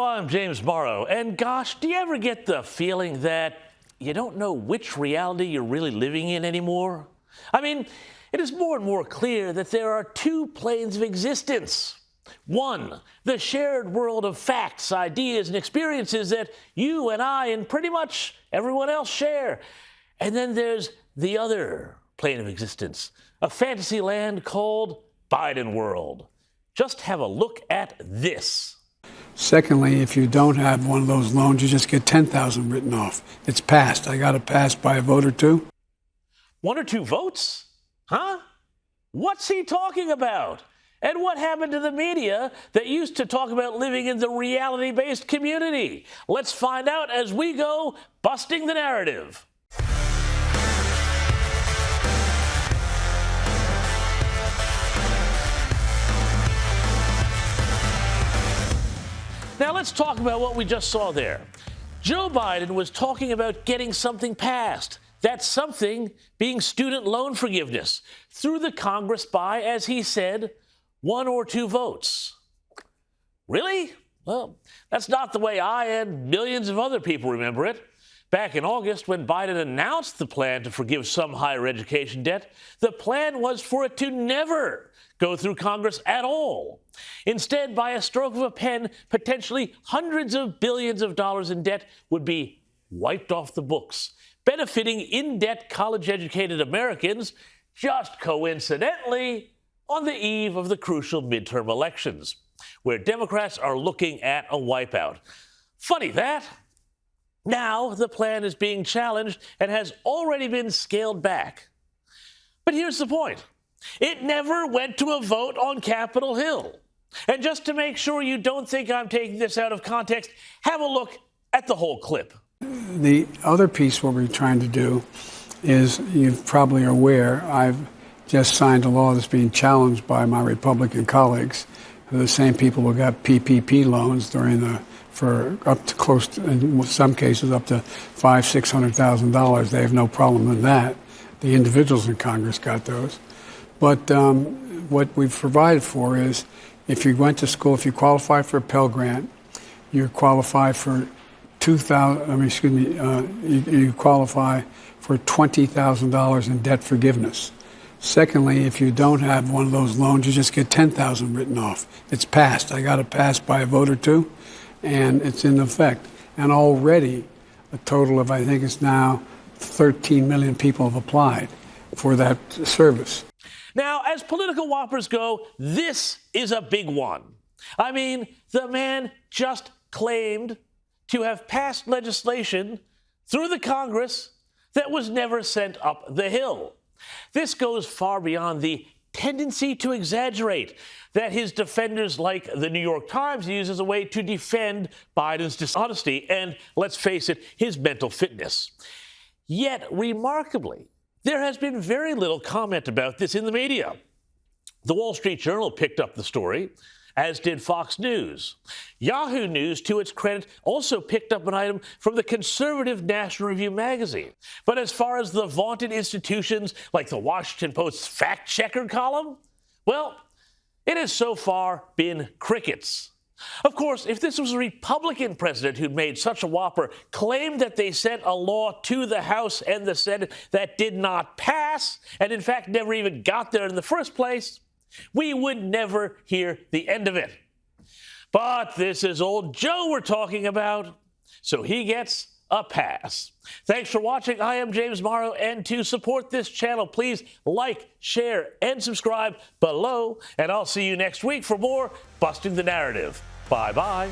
Hello, I'm James Morrow, and gosh, do you ever get the feeling that you don't know which reality you're really living in anymore? I mean, it is more and more clear that there are two planes of existence. One, the shared world of facts, ideas, and experiences that you and I and pretty much everyone else share. And then there's the other plane of existence, a fantasy land called Biden world. Just have a look at this. Secondly, if you don't have one of those loans, you just get $10,000 written off. It's passed. I got it passed by a vote or two. 1 or 2 votes? Huh? What's he talking about? And what happened to the media that used to talk about living in the reality-based community? Let's find out as we go busting the narrative. Now let's talk about what we just saw there. Joe Biden was talking about getting something passed. That something being student loan forgiveness through the Congress by, as he said, 1 or 2 votes. Really? Well, that's not the way I and millions of other people remember it. Back in August, when Biden announced the plan to forgive some higher education debt, the plan was for it to never go through Congress at all. Instead, by a stroke of a pen, potentially hundreds of billions of dollars in debt would be wiped off the books, benefiting in-debt college-educated Americans, just coincidentally on the eve of the crucial midterm elections, where Democrats are looking at a wipeout. Funny that. Now the plan is being challenged and has already been scaled back. But here's the point. It never went to a vote on Capitol Hill. And just to make sure you don't think I'm taking this out of context, have a look at the whole clip. The other piece, what we're trying to do is, you probably are aware, I've just signed a law that's being challenged by my Republican colleagues, the same people who got PPP loans for up to close to, in some cases, up to $500,000-$600,000. They have no problem with that. The individuals in Congress got those. But what we've provided for is, if you went to school, if you qualify for a Pell Grant, you qualify for you qualify for $20,000 in debt forgiveness. Secondly, if you don't have one of those loans, you just get $10,000 written off. It's passed. I got it passed by a vote or two, and it's in effect. And already a total of, I think it's now 13 million people have applied for that service. Now, as political whoppers go, this is a big one. I mean, the man just claimed to have passed legislation through the Congress that was never sent up the Hill. This goes far beyond the tendency to exaggerate that his defenders like the New York Times use as a way to defend Biden's dishonesty and, let's face it, his mental fitness. Yet, remarkably, there has been very little comment about this in the media. The Wall Street Journal picked up the story, as did Fox News. Yahoo News, to its credit, also picked up an item from the conservative National Review magazine. But as far as the vaunted institutions like the Washington Post's fact-checker column, well, it has so far been crickets. Of course, if this was a Republican president who'd made such a whopper, claimed that they sent a law to the House and the Senate that did not pass, and in fact never even got there in the first place, we would never hear the end of it. But this is old Joe we're talking about, so he gets a pass. Thanks for watching. I am James Morrow, and to support this channel, please like, share, and subscribe below, and I'll see you next week for more Busting the Narrative. Bye-bye.